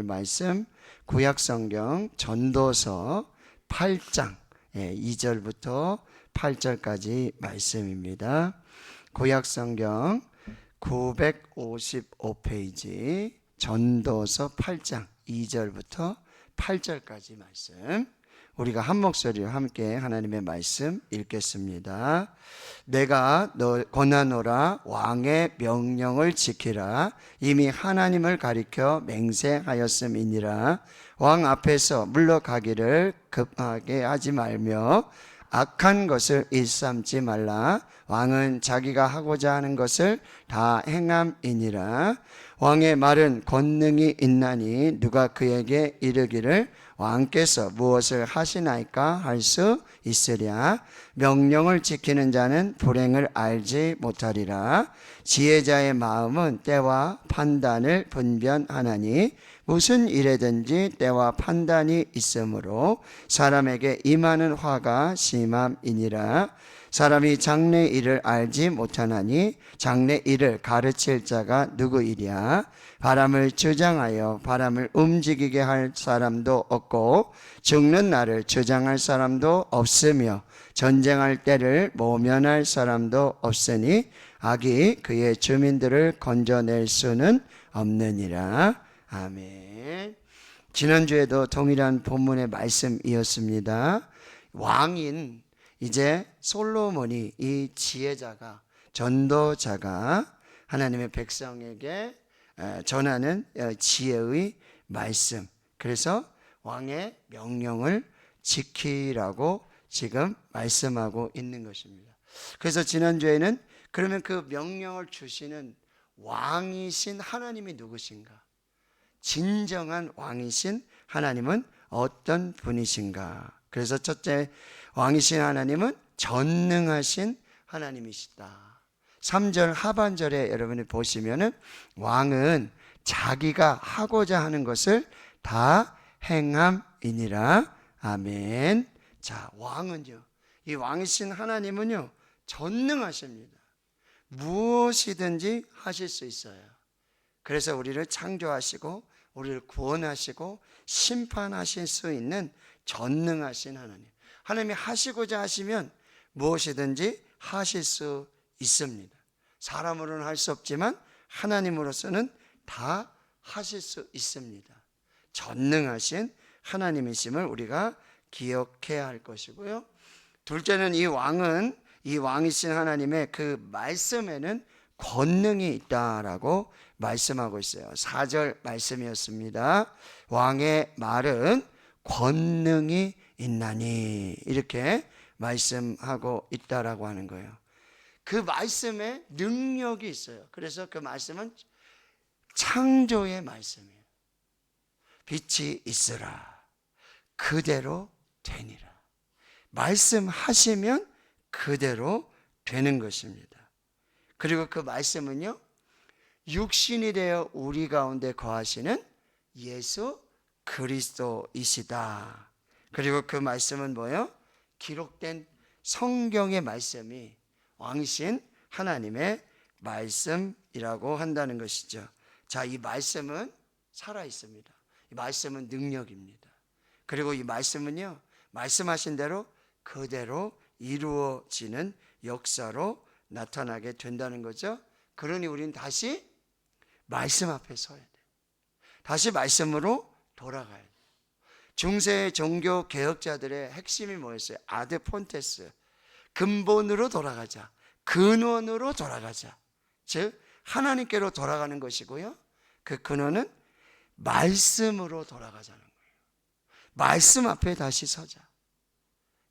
볼 말씀 구약성경 전도서 8장 2절부터 8절까지 말씀입니다. 구약성경 955페이지 전도서 8장 2절부터 8절까지 말씀, 우리가 한 목소리로 함께 하나님의 말씀 읽겠습니다. 내가 너 권하노라, 왕의 명령을 지키라. 이미 하나님을 가리켜 맹세하였음이니라. 왕 앞에서 물러가기를 급하게 하지 말며 악한 것을 일삼지 말라. 왕은 자기가 하고자 하는 것을 다 행함이니라. 왕의 말은 권능이 있나니 누가 그에게 이르기를 왕께서 무엇을 하시나이까 할 수 있으랴. 명령을 지키는 자는 불행을 알지 못하리라. 지혜자의 마음은 때와 판단을 분별하나니 무슨 일에든지 때와 판단이 있으므로 사람에게 임하는 화가 심함이니라. 사람이 장래 일을 알지 못하나니 장래 일을 가르칠 자가 누구이랴. 바람을 주장하여 바람을 움직이게 할 사람도 없고 죽는 날을 주장할 사람도 없으며 전쟁할 때를 모면할 사람도 없으니 악이 그의 주민들을 건져낼 수는 없느니라. 아멘. 지난주에도 동일한 본문의 말씀이었습니다. 왕인 이제 솔로몬이, 이 지혜자가, 전도자가 하나님의 백성에게 전하는 지혜의 말씀, 그래서 왕의 명령을 지키라고 지금 말씀하고 있는 것입니다. 그래서 지난주에는 그러면 그 명령을 주시는 왕이신 하나님이 누구신가? 진정한 왕이신 하나님은 어떤 분이신가? 그래서 첫째, 왕이신 하나님은 전능하신 하나님이시다. 3절 하반절에 여러분이 보시면은 왕은 자기가 하고자 하는 것을 다 행함이니라. 아멘. 자, 왕은요, 이 왕이신 하나님은요, 전능하십니다. 무엇이든지 하실 수 있어요. 그래서 우리를 창조하시고 우리를 구원하시고 심판하실 수 있는 전능하신 하나님. 하나님이 하시고자 하시면 무엇이든지 하실 수 있습니다. 사람으로는 할 수 없지만 하나님으로서는 다 하실 수 있습니다. 전능하신 하나님이심을 우리가 기억해야 할 것이고요. 둘째는 이 왕은, 이 왕이신 하나님의 그 말씀에는 권능이 있다라고 말씀하고 있어요. 4절 말씀이었습니다. 왕의 말은 권능이 있나니, 이렇게 말씀하고 있다라고 하는 거예요. 그 말씀에 능력이 있어요. 그래서 그 말씀은 창조의 말씀이에요. 빛이 있으라, 그대로 되니라. 말씀하시면 그대로 되는 것입니다. 그리고 그 말씀은요, 육신이 되어 우리 가운데 거하시는 예수 그리스도이시다. 그리고 그 말씀은 뭐예요? 기록된 성경의 말씀이 왕이신 하나님의 말씀이라고 한다는 것이죠. 자, 이 말씀은 살아 있습니다. 이 말씀은 능력입니다. 그리고 이 말씀은요, 말씀하신 대로 그대로 이루어지는 역사로 나타나게 된다는 거죠. 그러니 우리는 다시 말씀 앞에 서야 돼요. 다시 말씀으로 돌아가야 돼요. 중세 종교 개혁자들의 핵심이 뭐였어요? 아드 폰테스, 근본으로 돌아가자, 근원으로 돌아가자. 즉 하나님께로 돌아가는 것이고요, 그 근원은 말씀으로 돌아가자는 거예요. 말씀 앞에 다시 서자.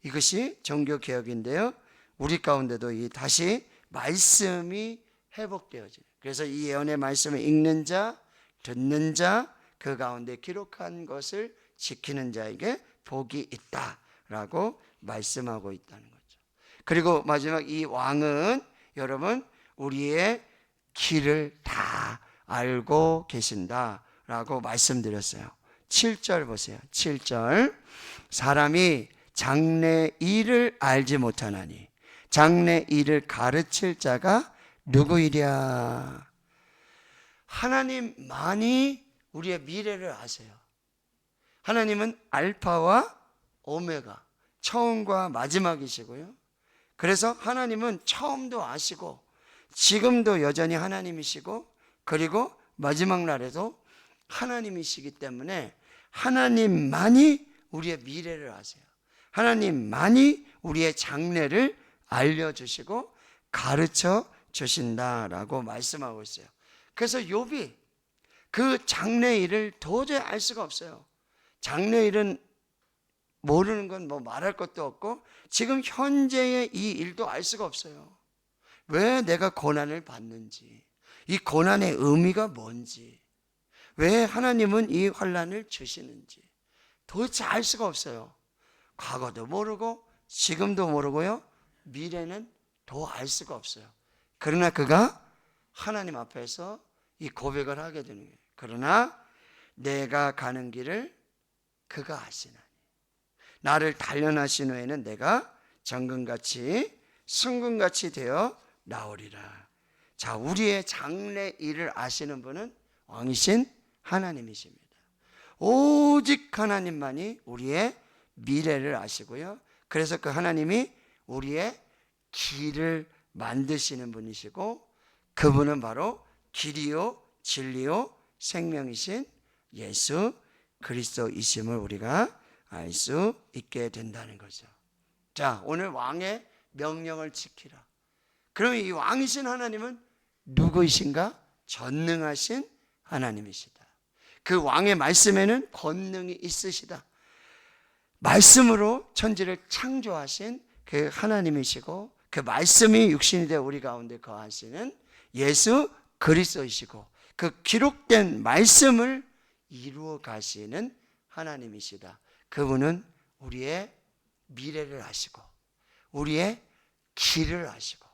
이것이 종교 개혁인데요, 우리 가운데도 이 다시 말씀이 회복되어져요. 그래서 이 예언의 말씀을 읽는 자, 듣는 자, 그 가운데 기록한 것을 지키는 자에게 복이 있다라고 말씀하고 있다는 거죠. 그리고 마지막, 이 왕은 여러분 우리의 길을 다 알고 계신다라고 말씀드렸어요. 7절 보세요. 7절, 사람이 장래 일을 알지 못하나니 장래 일을 가르칠 자가 누구이랴. 하나님만이 우리의 미래를 아세요. 하나님은 알파와 오메가, 처음과 마지막이시고요. 그래서 하나님은 처음도 아시고 지금도 여전히 하나님이시고 그리고 마지막 날에도 하나님이시기 때문에 하나님만이 우리의 미래를 아세요. 하나님만이 우리의 장래를 알려주시고 가르쳐 주신다라고 말씀하고 있어요. 그래서 욥이 그 장래일을 도저히 알 수가 없어요. 장래일은 모르는 건 뭐 말할 것도 없고 지금 현재의 이 일도 알 수가 없어요. 왜 내가 고난을 받는지, 이 고난의 의미가 뭔지, 왜 하나님은 이 환난을 주시는지 도대체 알 수가 없어요. 과거도 모르고 지금도 모르고요. 미래는 더 알 수가 없어요. 그러나 그가 하나님 앞에서 이 고백을 하게 되는 거예요. 그러나 내가 가는 길을 그가 아시나니 나를 단련하신 후에는 내가 정금같이 순금같이 되어 나오리라. 자, 우리의 장래 일을 아시는 분은 왕이신 하나님이십니다. 오직 하나님만이 우리의 미래를 아시고요. 그래서 그 하나님이 우리의 길을 만드시는 분이시고 그분은 바로 길이요 진리요 생명이신 예수 그리스도이심을 우리가 알 수 있게 된다는 거죠. 자, 오늘 왕의 명령을 지키라. 그러면 이 왕이신 하나님은 누구이신가? 전능하신 하나님이시다. 그 왕의 말씀에는 권능이 있으시다. 말씀으로 천지를 창조하신 그 하나님이시고 그 말씀이 육신이 되어 우리 가운데 거하시는 예수 그리스도이시고 그 기록된 말씀을 이루어 가시는 하나님이시다. 그분은 우리의 미래를 아시고 우리의 길을 아시고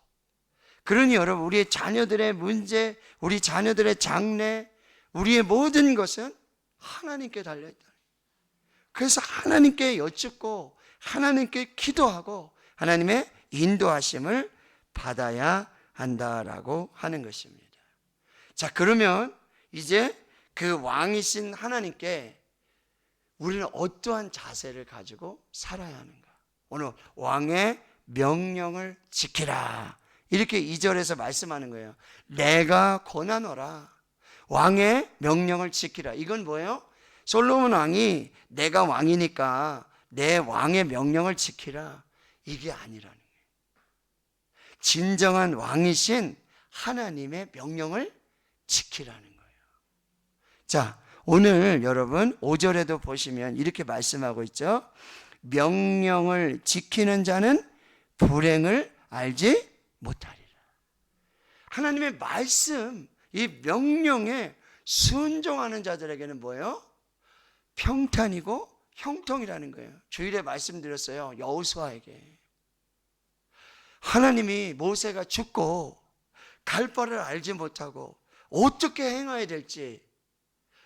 그러니 여러분 우리의 자녀들의 문제, 우리 자녀들의 장래, 우리의 모든 것은 하나님께 달려있다. 그래서 하나님께 여쭙고 하나님께 기도하고 하나님의 인도하심을 받아야 한다라고 하는 것입니다. 자, 그러면 이제 그 왕이신 하나님께 우리는 어떠한 자세를 가지고 살아야 하는가? 오늘 왕의 명령을 지키라. 이렇게 2절에서 말씀하는 거예요. 내가 권하노라. 왕의 명령을 지키라. 이건 뭐예요? 솔로몬 왕이 내가 왕이니까 내 왕의 명령을 지키라. 이게 아니라는 거예요. 진정한 왕이신 하나님의 명령을 지키라는 거예요. 자, 오늘 여러분 5절에도 보시면 이렇게 말씀하고 있죠. 명령을 지키는 자는 불행을 알지 못하리라. 하나님의 말씀, 이 명령에 순종하는 자들에게는 뭐예요? 평탄이고 형통이라는 거예요. 주일에 말씀드렸어요. 여호수아에게 하나님이 모세가 죽고 갈 바를 알지 못하고 어떻게 행해야 될지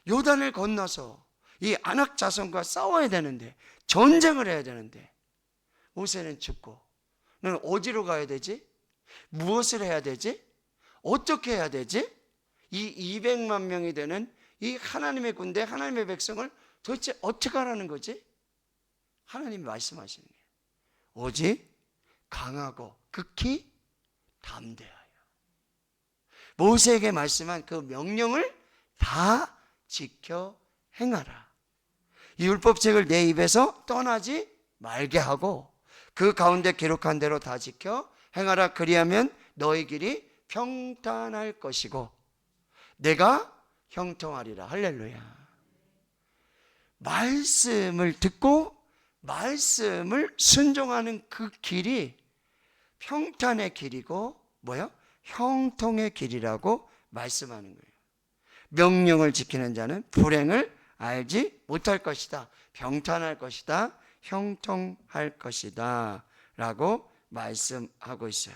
요단을 건너서 이 아낙 자손과 싸워야 되는데 전쟁을 해야 되는데 모세는 죽고 너는 어디로 가야 되지? 무엇을 해야 되지? 어떻게 해야 되지? 이 200만 명이 되는 이 하나님의 군대, 하나님의 백성을 도대체 어떻게 하라는 거지? 하나님이 말씀하시는 거예요. 오직 강하고 극히 담대하여 모세에게 말씀한 그 명령을 다 지켜 행하라. 이 율법책을 내 입에서 떠나지 말게 하고 그 가운데 기록한 대로 다 지켜 행하라. 그리하면 너희 길이 평탄할 것이고 내가 형통하리라. 할렐루야. 말씀을 듣고 말씀을 순종하는 그 길이 평탄의 길이고 뭐요? 형통의 길이라고 말씀하는 거예요. 명령을 지키는 자는 불행을 알지 못할 것이다. 평탄할 것이다. 형통할 것이다. 라고 말씀하고 있어요.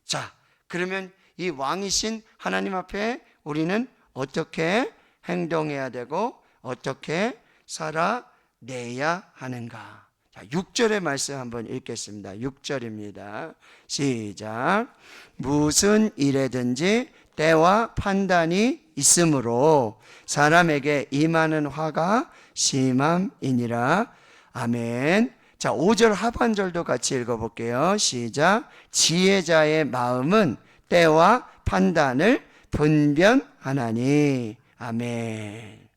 자, 그러면 이 왕이신 하나님 앞에 우리는 어떻게 행동해야 되고 어떻게 살아내야 하는가? 자, 6절의 말씀 한번 읽겠습니다. 6절입니다. 시작. 무슨 일에든지 때와 판단이 있으므로 사람에게 임하는 화가 심함이니라. 아멘. 자, 5절 하반절도 같이 읽어볼게요. 시작. 지혜자의 마음은 때와 판단을 분별하나니. 아멘.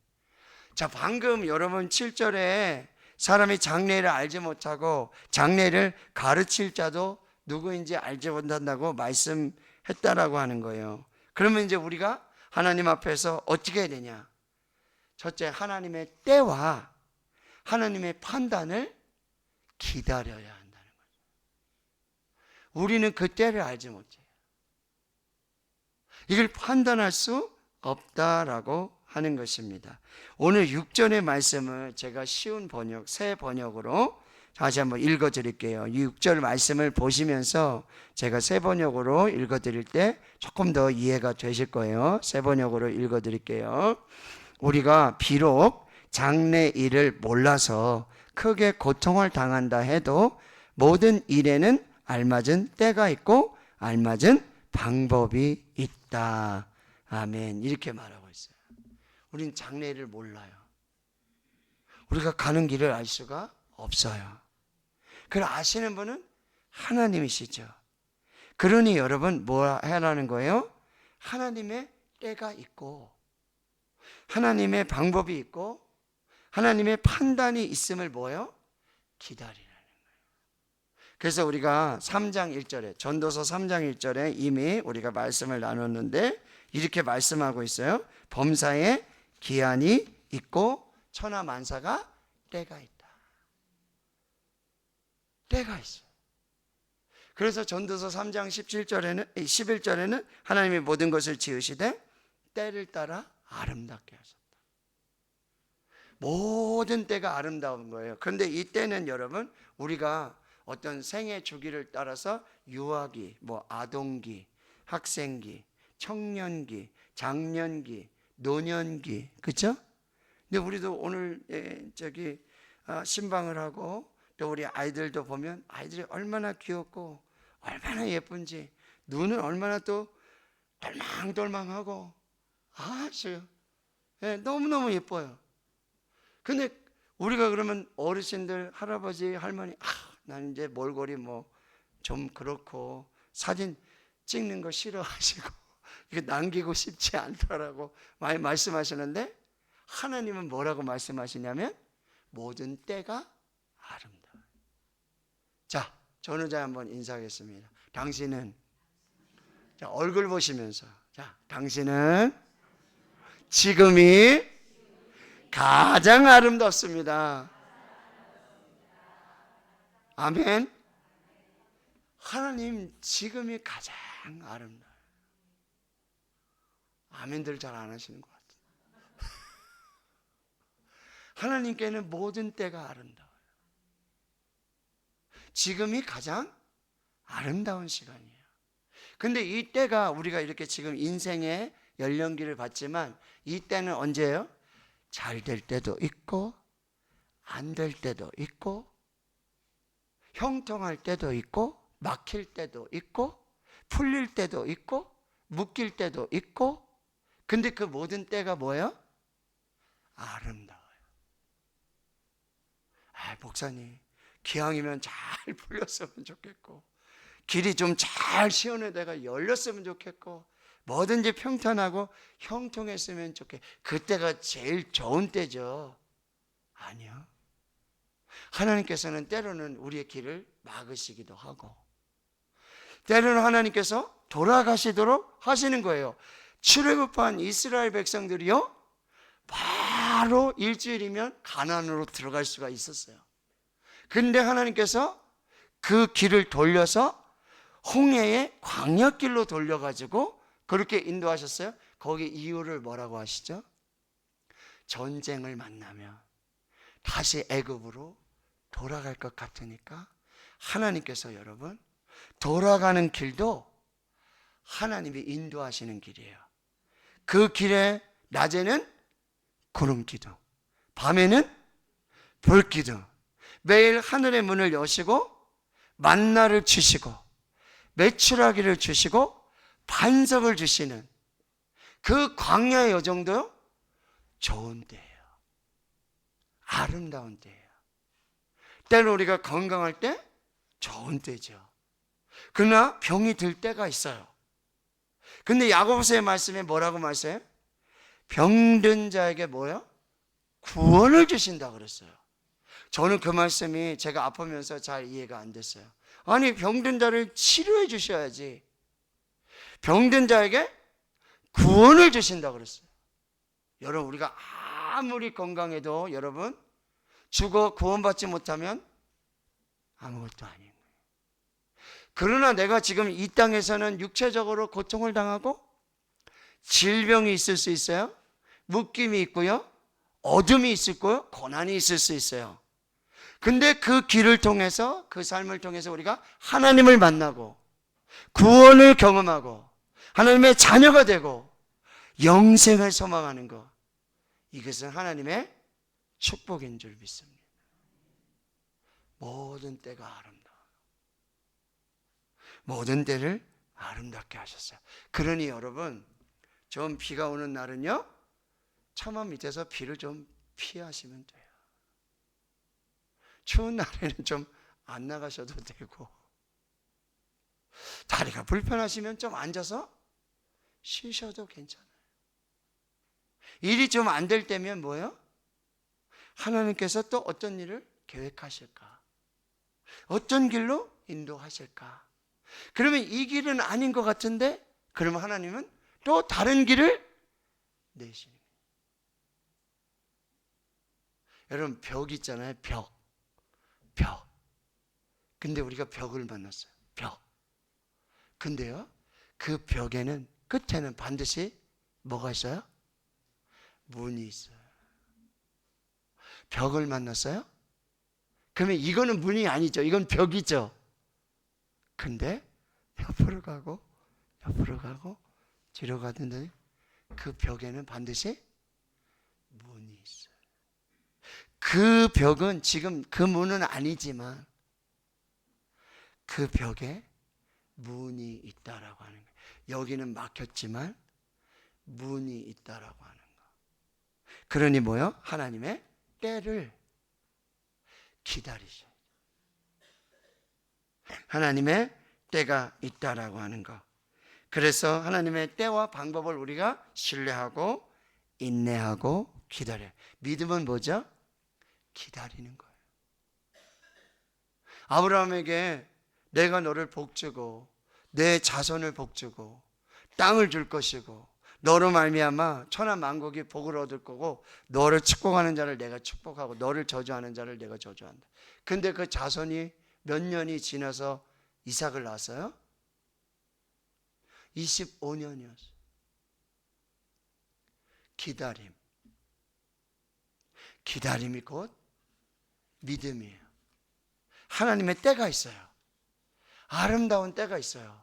자, 방금 여러분 7절에 사람이 장래를 알지 못하고 장래를 가르칠 자도 누구인지 알지 못한다고 말씀했다라고 하는 거예요. 그러면 이제 우리가 하나님 앞에서 어떻게 해야 되냐? 첫째, 하나님의 때와 하나님의 판단을 기다려야 한다는 거죠. 우리는 그 때를 알지 못해요. 이걸 판단할 수 없다라고 하는 것입니다. 오늘 6절의 말씀을 제가 쉬운 번역, 새 번역으로 다시 한번 읽어드릴게요. 6절 말씀을 보시면서 제가 새 번역으로 읽어드릴 때 조금 더 이해가 되실 거예요. 새 번역으로 읽어드릴게요. 우리가 비록 장래 일을 몰라서 크게 고통을 당한다 해도 모든 일에는 알맞은 때가 있고 알맞은 방법이 있다. 아멘. 이렇게 말하고 있어요. 우린 장래를 몰라요. 우리가 가는 길을 알 수가 없어요. 그걸 아시는 분은 하나님이시죠. 그러니 여러분 뭐 하라는 거예요? 하나님의 때가 있고 하나님의 방법이 있고 하나님의 판단이 있음을 뭐예요? 기다리라는 거예요. 그래서 우리가 3장 1절에 전도서 3장 1절에 이미 우리가 말씀을 나눴는데 이렇게 말씀하고 있어요. 범사에 기한이 있고 천하만사가 때가 있다. 때가 있어요. 그래서 전도서 3장 11절에는 하나님이 모든 것을 지으시되 때를 따라 아름답게 하셨다. 모든 때가 아름다운 거예요. 그런데 이 때는 여러분 우리가 어떤 생애 주기를 따라서 유아기, 아동기, 학생기, 청년기, 장년기, 노년기, 그렇죠? 근데 우리도 오늘 신방을 하고 또 우리 아이들도 보면 아이들이 얼마나 귀엽고 얼마나 예쁜지 눈은 얼마나 또 돌망돌망하고 아주 너무너무 예뻐요. 근데 우리가 그러면 어르신들 할아버지 할머니 난 이제 몰골이 좀 그렇고 사진 찍는 거 싫어하시고 이거 남기고 싶지 않더라고 많이 말씀하시는데 하나님은 뭐라고 말씀하시냐면 모든 때가 아름다워요. 자, 전우자 한번 인사하겠습니다. 당신은 얼굴 보시면서 당신은 지금이 가장 아름답습니다. 아멘. 하나님 지금이 가장 아름다워요. 아멘들 잘 안 하시는 것 같아요. 하나님께는 모든 때가 아름다워요. 지금이 가장 아름다운 시간이에요. 근데 이 때가 우리가 이렇게 지금 인생의 연령기를 봤지만 이 때는 언제예요? 잘 될 때도 있고 안 될 때도 있고 형통할 때도 있고 막힐 때도 있고 풀릴 때도 있고 묶일 때도 있고 근데 그 모든 때가 뭐예요? 아름다워요. 목사님 기왕이면 잘 풀렸으면 좋겠고 길이 좀 잘 시원해 내가 열렸으면 좋겠고 뭐든지 평탄하고 형통했으면 좋겠고 그때가 제일 좋은 때죠. 아니요. 하나님께서는 때로는 우리의 길을 막으시기도 하고 때로는 하나님께서 돌아가시도록 하시는 거예요. 출애굽한 이스라엘 백성들이요 바로 일주일이면 가나안으로 들어갈 수가 있었어요. 근데 하나님께서 그 길을 돌려서 홍해의 광야길로 돌려가지고 그렇게 인도하셨어요. 거기 이유를 뭐라고 하시죠? 전쟁을 만나면 다시 애굽으로 돌아갈 것 같으니까 하나님께서 여러분 돌아가는 길도 하나님이 인도하시는 길이에요. 그 길에 낮에는 구름 기둥, 밤에는 불 기둥, 매일 하늘의 문을 여시고 만나를 주시고 메추라기를 주시고 반석을 주시는 그 광야의 여정도요, 좋은 때예요. 아름다운 때예요. 때는 우리가 건강할 때 좋은 때죠. 그러나 병이 들 때가 있어요. 근데 야고보서의 말씀에 뭐라고 말씀해요? 병든 자에게 뭐요? 구원을 주신다 그랬어요. 저는 그 말씀이 제가 아프면서 잘 이해가 안 됐어요. 아니, 병든 자를 치료해 주셔야지. 병든 자에게 구원을 주신다 그랬어요. 여러분, 우리가 아무리 건강해도 여러분, 죽어 구원받지 못하면 아무것도 아닌 거예요. 그러나 내가 지금 이 땅에서는 육체적으로 고통을 당하고 질병이 있을 수 있어요. 묶임이 있고요, 어둠이 있을 거요, 고난이 있을 수 있어요. 근데 그 길을 통해서, 그 삶을 통해서 우리가 하나님을 만나고 구원을 경험하고 하나님의 자녀가 되고 영생을 소망하는 것, 이것은 하나님의 축복인 줄 믿습니다. 모든 때가 아름다워. 모든 때를 아름답게 하셨어요. 그러니 여러분, 좀 비가 오는 날은요, 처마 밑에서 비를 좀 피하시면 돼요. 추운 날에는 좀 안 나가셔도 되고, 다리가 불편하시면 좀 앉아서 쉬셔도 괜찮아요. 일이 좀 안 될 때면 뭐예요? 하나님께서 또 어떤 일을 계획하실까? 어떤 길로 인도하실까? 그러면 이 길은 아닌 것 같은데, 그러면 하나님은 또 다른 길을 내시는 거예요. 여러분, 벽 있잖아요. 벽. 근데 우리가 벽을 만났어요. 벽. 근데요, 그 벽에는, 끝에는 반드시 뭐가 있어요? 문이 있어요. 벽을 만났어요? 그러면 이거는 문이 아니죠. 이건 벽이죠. 근데 옆으로 가고 뒤로 가는데 그 벽에는 반드시 문이 있어요. 그 벽은 지금 그 문은 아니지만 그 벽에 문이 있다라고 하는 거예요. 여기는 막혔지만 문이 있다라고 하는 거. 그러니 뭐요? 하나님의 때를 기다리셔요. 하나님의 때가 있다라고 하는 거. 그래서 하나님의 때와 방법을 우리가 신뢰하고 인내하고 기다려요. 믿음은 뭐죠? 기다리는 거예요. 아브라함에게 내가 너를 복주고 내 자손을 복주고 땅을 줄 것이고 너로 말미암아 천하 만국이 복을 얻을 거고 너를 축복하는 자를 내가 축복하고 너를 저주하는 자를 내가 저주한다. 근데 그 자손이 몇 년이 지나서 이삭을 낳았어요? 25년이었어요. 기다림이 곧 믿음이에요. 하나님의 때가 있어요. 아름다운 때가 있어요.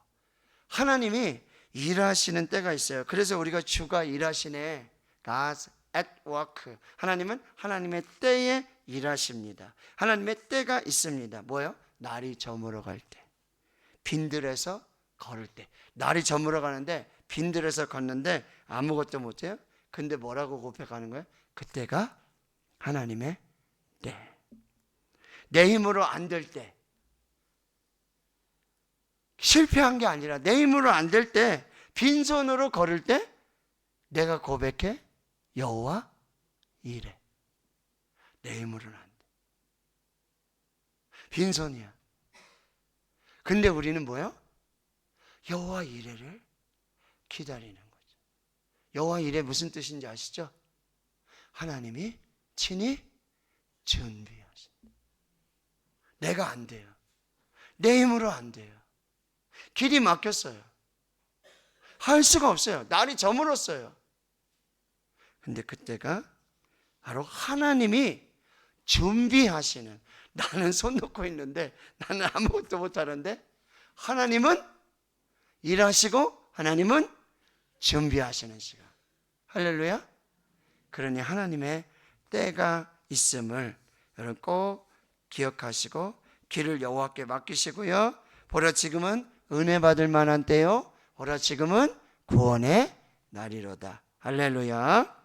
하나님이 일하시는 때가 있어요. 그래서 우리가 주가 일하시네, God's at work. 하나님은 하나님의 때에 일하십니다. 하나님의 때가 있습니다. 뭐요? 날이 저물어 갈 때, 빈들에서 걸을 때. 날이 저물어 가는데 빈들에서 걷는데 아무것도 못해요. 근데 뭐라고 고백하는 거예요? 그때가 하나님의 때. 내 힘으로 안 될 때, 실패한 게 아니라 내 힘으로 안 될 때, 빈손으로 걸을 때 내가 고백해, 여호와 이래. 내 힘으로는 안 돼. 빈손이야. 근데 우리는 뭐예요? 여호와 이래를 기다리는 거죠. 여호와 이래 무슨 뜻인지 아시죠? 하나님이 친히 준비하신다. 내가 안 돼요. 내 힘으로 안 돼요. 길이 막혔어요. 할 수가 없어요. 날이 저물었어요. 근데 그때가 바로 하나님이 준비하시는, 나는 손 놓고 있는데 나는 아무것도 못하는데 하나님은 일하시고 하나님은 준비하시는 시간. 할렐루야. 그러니 하나님의 때가 있음을 여러분 꼭 기억하시고 길을 여호와께 맡기시고요. 보라 지금은 은혜 받을 만한 때요, 보라 지금은 구원의 나리로다. 할렐루야.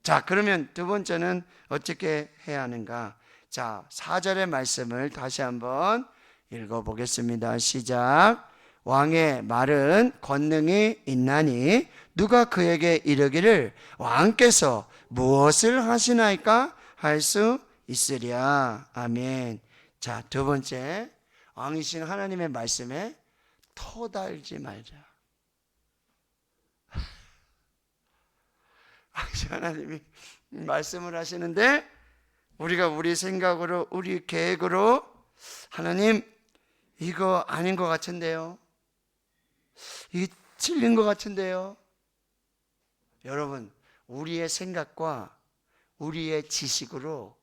자, 그러면 두 번째는 어떻게 해야 하는가? 자, 4절의 말씀을 다시 한번 읽어보겠습니다. 시작. 왕의 말은 권능이 있나니 누가 그에게 이르기를 왕께서 무엇을 하시나이까 할 수 있으랴. 아멘. 자, 두 번째, 왕이신 하나님의 말씀에 토달지 말자. 하나님이 말씀을 하시는데 우리가 우리 생각으로, 우리 계획으로, 하나님 이거 아닌 것 같은데요, 이 틀린 것 같은데요. 여러분, 우리의 생각과 우리의 지식으로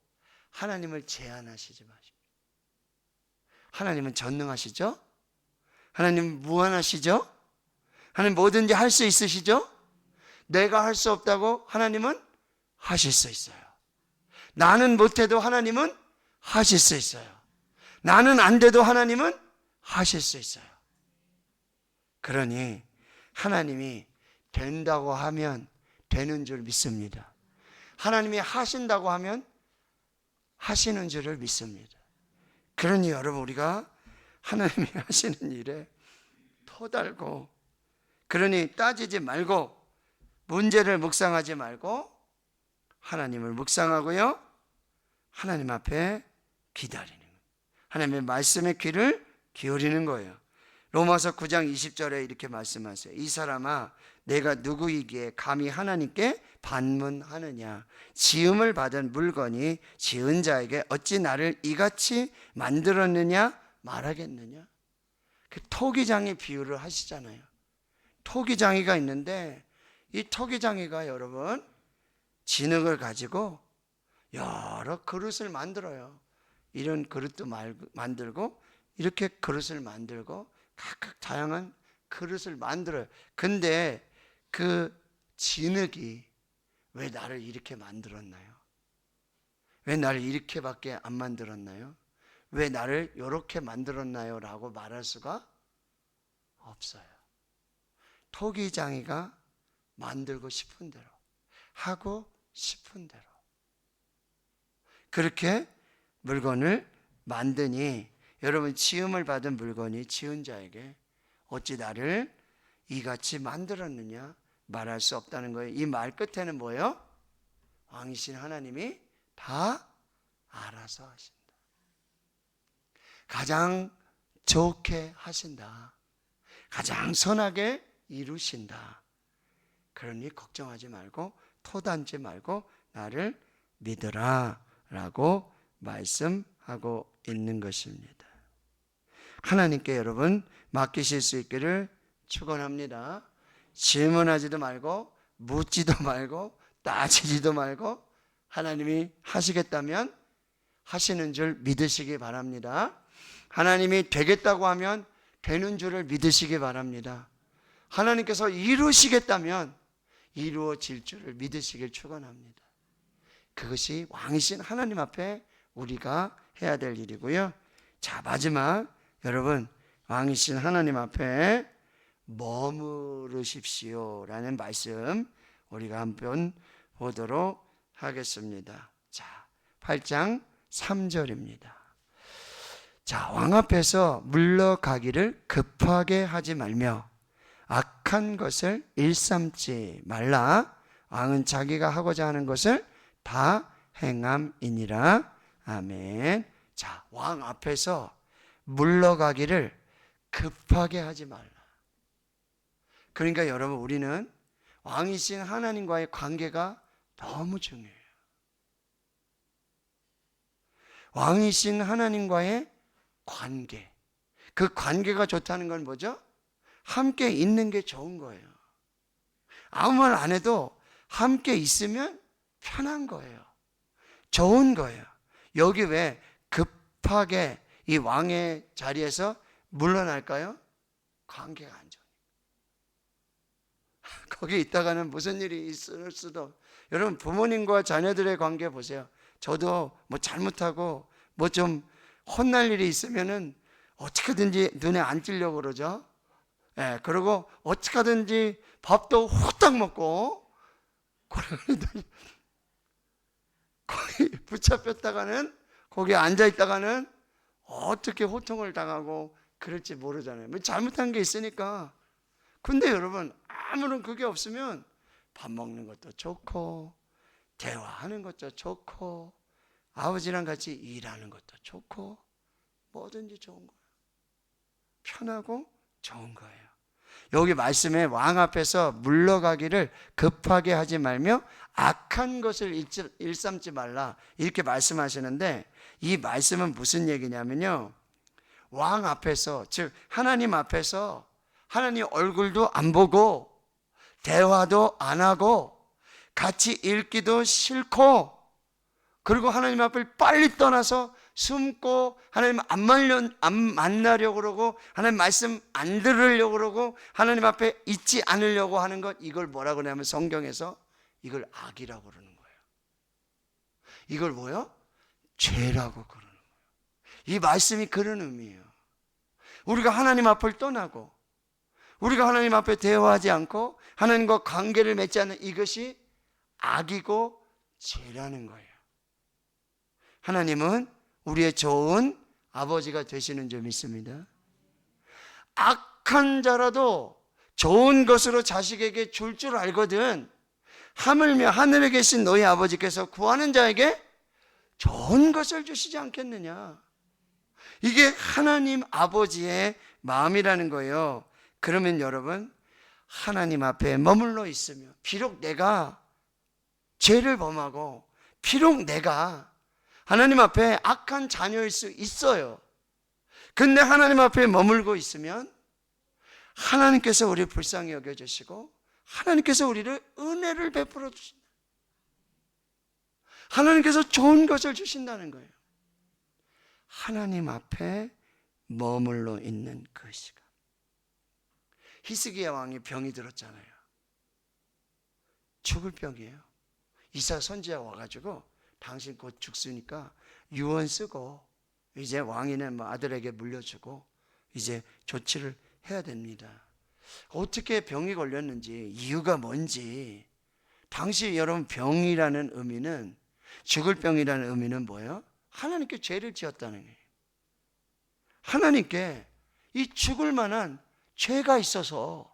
하나님을 제한하시지 마십시오. 하나님은 전능하시죠? 하나님은 무한하시죠? 하나님 뭐든지 할 수 있으시죠? 내가 할 수 없다고 하나님은 하실 수 있어요. 나는 못해도 하나님은 하실 수 있어요. 나는 안 돼도 하나님은 하실 수 있어요. 그러니 하나님이 된다고 하면 되는 줄 믿습니다. 하나님이 하신다고 하면 하시는 줄을 믿습니다. 그러니 여러분, 우리가 하나님이 하시는 일에 토달고, 그러니 따지지 말고, 문제를 묵상하지 말고 하나님을 묵상하고요, 하나님 앞에 기다리는 거예요. 하나님의 말씀에 귀를 기울이는 거예요. 로마서 9장 20절에 이렇게 말씀하세요. 이 사람아, 내가 누구이기에 감히 하나님께 반문하느냐? 지음을 받은 물건이 지은 자에게 어찌 나를 이같이 만들었느냐 말하겠느냐? 그 토기장이 비유를 하시잖아요. 토기장이가 있는데 이 토기장이가 여러분 진흙을 가지고 여러 그릇을 만들어요. 이런 그릇도 만들고 이렇게 그릇을 만들고 각각 다양한 그릇을 만들어요. 근데 그 진흙이 왜 나를 이렇게 만들었나요? 왜 나를 이렇게밖에 안 만들었나요? 왜 나를 이렇게 만들었나요? 라고 말할 수가 없어요. 토기장이가 만들고 싶은 대로, 하고 싶은 대로 그렇게 물건을 만드니, 여러분, 지음을 받은 물건이 지은 자에게 어찌 나를 이같이 만들었느냐 말할 수 없다는 거예요. 이 말 끝에는 뭐예요? 왕이신 하나님이 다 알아서 하신다. 가장 좋게 하신다. 가장 선하게 이루신다. 그러니 걱정하지 말고 토단지 말고 나를 믿으라 라고 말씀하고 있는 것입니다. 하나님께 여러분 맡기실 수 있기를 축원합니다. 질문하지도 말고 묻지도 말고 따지지도 말고 하나님이 하시겠다면 하시는 줄 믿으시기 바랍니다. 하나님이 되겠다고 하면 되는 줄을 믿으시기 바랍니다. 하나님께서 이루시겠다면 이루어질 줄을 믿으시길 축원합니다. 그것이 왕이신 하나님 앞에 우리가 해야 될 일이고요. 자, 마지막, 여러분, 왕이신 하나님 앞에 머무르십시오 라는 말씀 우리가 한번 보도록 하겠습니다. 자, 8장 3절입니다. 자, 왕 앞에서 물러가기를 급하게 하지 말며 악한 것을 일삼지 말라. 왕은 자기가 하고자 하는 것을 다 행함이니라. 아멘. 자, 왕 앞에서 물러가기를 급하게 하지 말라. 그러니까 여러분, 우리는 왕이신 하나님과의 관계가 너무 중요해요. 왕이신 하나님과의 관계, 그 관계가 좋다는 건 뭐죠? 함께 있는 게 좋은 거예요. 아무 말 안 해도 함께 있으면 편한 거예요. 좋은 거예요. 여기 왜 급하게 이 왕의 자리에서 물러날까요? 관계가 안 좋으니까. 거기 있다가는 무슨 일이 있을 수도. 여러분, 부모님과 자녀들의 관계 보세요. 저도 뭐 잘못하고 뭐 좀 혼날 일이 있으면은 어떻게든지 눈에 안 띄려고 그러죠. 예, 그리고 어떻게 하든지 밥도 후딱 먹고 거기 붙잡혔다가는 거기에 앉아있다가는 어떻게 호통을 당하고 그럴지 모르잖아요. 뭐 잘못한 게 있으니까. 근데 여러분, 아무런 그게 없으면 밥 먹는 것도 좋고 대화하는 것도 좋고 아버지랑 같이 일하는 것도 좋고 뭐든지 좋은 거예요. 편하고 좋은 거예요. 여기 말씀에 왕 앞에서 물러가기를 급하게 하지 말며 악한 것을 일삼지 말라 이렇게 말씀하시는데, 이 말씀은 무슨 얘기냐면요, 왕 앞에서, 즉 하나님 앞에서 하나님 얼굴도 안 보고 대화도 안 하고 같이 읽기도 싫고, 그리고 하나님 앞을 빨리 떠나서 숨고 하나님 안 만나려고 그러고 하나님 말씀 안 들으려고 그러고 하나님 앞에 있지 않으려고 하는 것, 이걸 뭐라고 그러냐면 성경에서 이걸 악이라고 그러는 거예요. 이걸 뭐요? 죄라고 그러는 거예요. 이 말씀이 그런 의미예요. 우리가 하나님 앞을 떠나고 우리가 하나님 앞에 대화하지 않고 하나님과 관계를 맺지 않는 이것이 악이고 죄라는 거예요. 하나님은 우리의 좋은 아버지가 되시는 줄 믿습니다. 악한 자라도 좋은 것으로 자식에게 줄 줄 알거든. 하물며 하늘에 계신 너희 아버지께서 구하는 자에게 좋은 것을 주시지 않겠느냐. 이게 하나님 아버지의 마음이라는 거예요. 그러면 여러분, 하나님 앞에 머물러 있으며 비록 내가 죄를 범하고 비록 내가 하나님 앞에 악한 자녀일 수 있어요. 근데 하나님 앞에 머물고 있으면 하나님께서 우리를 불쌍히 여겨주시고 하나님께서 우리를 은혜를 베풀어 주신다. 하나님께서 좋은 것을 주신다는 거예요. 하나님 앞에 머물러 있는 그 시간. 히스기야 왕이 병이 들었잖아요. 죽을 병이에요. 이사 선지자 와가지고 당신 곧 죽으니까 유언 쓰고 이제 왕위는 뭐 아들에게 물려주고 이제 조치를 해야 됩니다. 어떻게 병이 걸렸는지, 이유가 뭔지. 당시 여러분, 병이라는 의미는, 죽을 병이라는 의미는 뭐예요? 하나님께 죄를 지었다는 거예요. 하나님께 이 죽을 만한 죄가 있어서,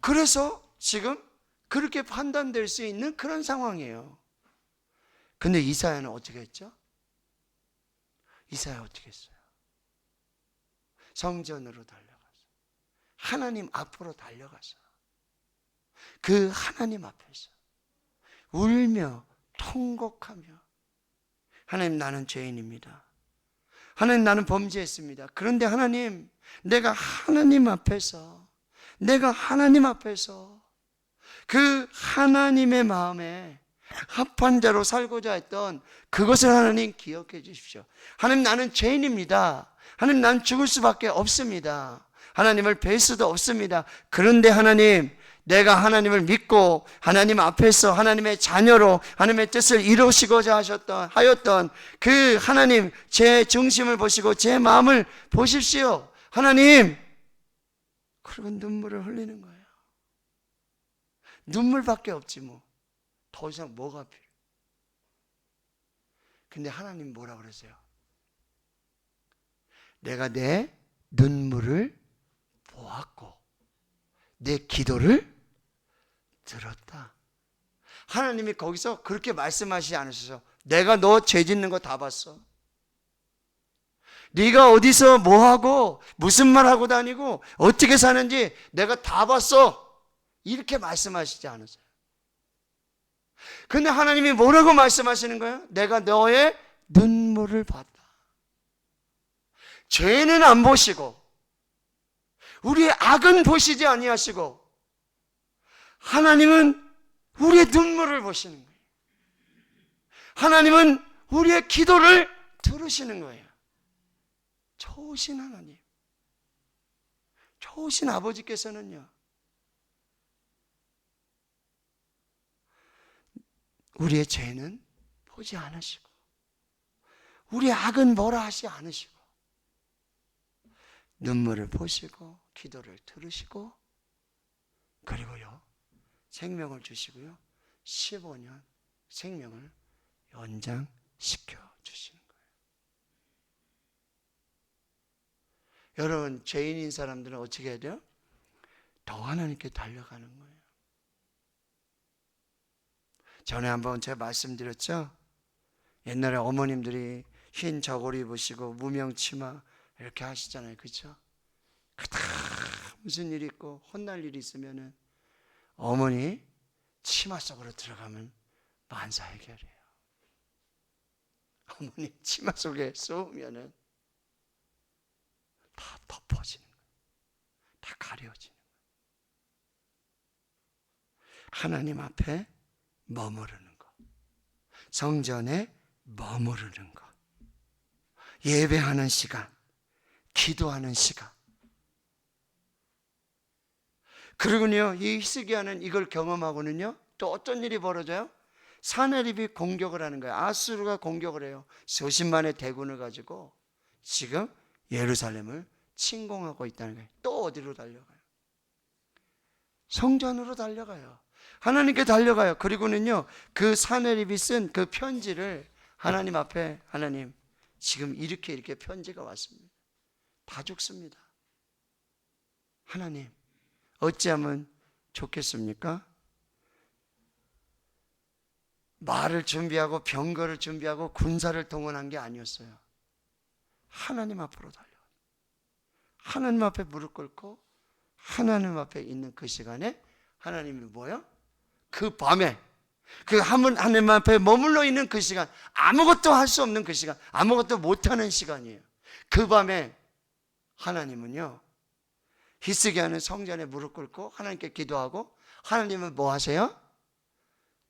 그래서 지금 그렇게 판단될 수 있는 그런 상황이에요. 근데 이사야는 어떻게 했죠? 이사야 어떻게 했어요? 성전으로 달려가서 하나님 앞으로 달려가서 그 하나님 앞에서 울며 통곡하며, 하나님, 나는 죄인입니다. 하나님, 나는 범죄했습니다. 그런데 하나님, 내가 하나님 앞에서 그 하나님의 마음에 합한 자로 살고자 했던 그것을 하나님 기억해 주십시오. 하나님, 나는 죄인입니다. 하나님, 난 죽을 수밖에 없습니다. 하나님을 뵐 수도 없습니다. 그런데 하나님, 내가 하나님을 믿고 하나님 앞에서 하나님의 자녀로 하나님의 뜻을 이루시고자 하였던 그 하나님, 제 중심을 보시고 제 마음을 보십시오. 하나님. 그리고 눈물을 흘리는 거예요. 눈물밖에 없지 뭐. 더 이상 뭐가 필요해. 근데 하나님 뭐라 그러세요? 내가 내 눈물을 보았고 내 기도를 들었다. 하나님이 거기서 그렇게 말씀하시지 않으셔서 내가 너 죄 짓는 거 다 봤어. 네가 어디서 뭐하고 무슨 말 하고 다니고 어떻게 사는지 내가 다 봤어. 이렇게 말씀하시지 않으세요. 근데 하나님이 뭐라고 말씀하시는 거예요? 내가 너의 눈물을 봤다. 죄는 안 보시고 우리의 악은 보시지 아니하시고 하나님은 우리의 눈물을 보시는 거예요. 하나님은 우리의 기도를 들으시는 거예요. 좋으신 하나님, 좋으신 아버지께서는요, 우리의 죄는 보지 않으시고 우리의 악은 뭐라 하지 않으시고 눈물을 보시고 기도를 들으시고 그리고요 생명을 주시고요 15년 생명을 연장시켜 주시는 거예요. 여러분 죄인인 사람들은 어떻게 해야 돼요? 더 하나님께 달려가는 거예요. 전에 한번 제가 말씀드렸죠. 옛날에 어머님들이 흰 저고리 입으시고 무명 치마 이렇게 하시잖아요. 그렇죠? 그다 무슨 일이 있고 혼날 일이 있으면은 어머니 치마 속으로 들어가면 만사 해결해요. 어머니 치마 속에 쏘면은 다 덮어지는 거예요. 다 가려지는 거예요. 하나님 앞에 머무르는 것, 성전에 머무르는 것, 예배하는 시간, 기도하는 시간. 그리고요 이 히스기야는 이걸 경험하고는요 또 어떤 일이 벌어져요? 사내립이 공격을 하는 거예요. 아수르가 공격을 해요. 수십만의 대군을 가지고 지금 예루살렘을 침공하고 있다는 거예요. 또 어디로 달려가요? 성전으로 달려가요. 하나님께 달려가요. 그리고는요 그 사내립이 쓴 그 편지를 하나님 앞에, 하나님 지금 이렇게 편지가 왔습니다. 다 죽습니다. 하나님 어찌하면 좋겠습니까? 말을 준비하고 병거를 준비하고 군사를 동원한 게 아니었어요. 하나님 앞으로 달려가요. 하나님 앞에 무릎 꿇고 하나님 앞에 있는 그 시간에 하나님이 뭐예요? 그 밤에 그 하나님 앞에 머물러 있는 그 시간, 아무것도 할 수 없는 그 시간, 아무것도 못하는 시간이에요. 그 밤에 하나님은요 히스기야는 성전에 무릎 꿇고 하나님께 기도하고 하나님은 뭐 하세요?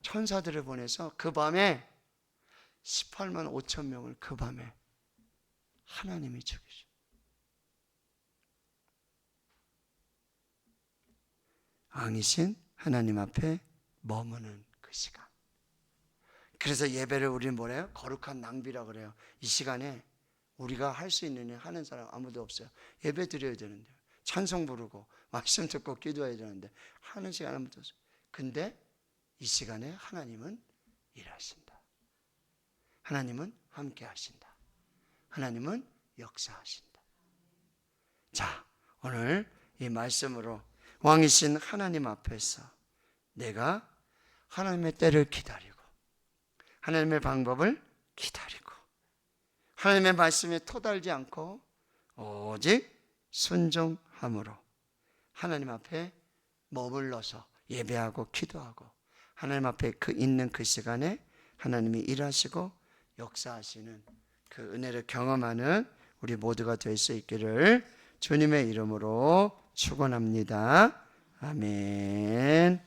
천사들을 보내서 그 밤에 18만 5천 명을 그 밤에 하나님이 죽이죠. 왕이신 하나님 앞에 머무는 그 시간. 그래서 예배를 우리는 뭐래요? 거룩한 낭비라고 그래요. 이 시간에 우리가 할 수 있는 일 하는 사람 아무도 없어요. 예배 드려야 되는데 찬송 부르고 말씀 듣고 기도해야 되는데 하는 시간 아무도 없어요. 근데 이 시간에 하나님은 일하신다. 하나님은 함께 하신다. 하나님은 역사하신다. 자, 오늘 이 말씀으로 왕이신 하나님 앞에서 내가 하나님의 때를 기다리고 하나님의 방법을 기다리고 하나님의 말씀에 토달지 않고 오직 순종함으로 하나님 앞에 머물러서 예배하고 기도하고 하나님 앞에 있는 그 시간에 하나님이 일하시고 역사하시는 그 은혜를 경험하는 우리 모두가 될 수 있기를 주님의 이름으로 축원합니다. 아멘.